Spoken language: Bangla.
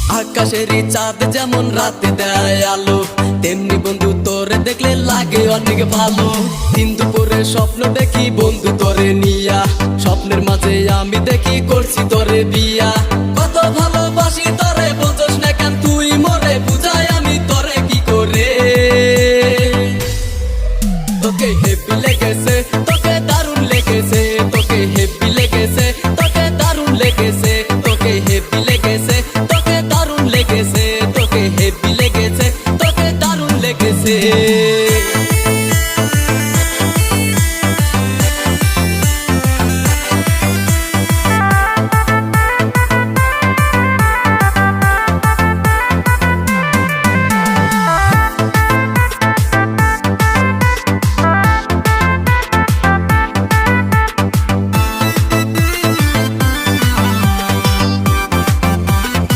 আকাশেরই চাঁদ যেমন রাতে দেয় আলো, তেমনি বন্ধু তোরে দেখলে লাগে অনেক ভালো। দিন দুপুরে স্বপ্ন দেখি বন্ধু তোরে নিয়া, স্বপ্নের মাঝে আমি দেখি করছি তোরে বিয়া। কত ভালো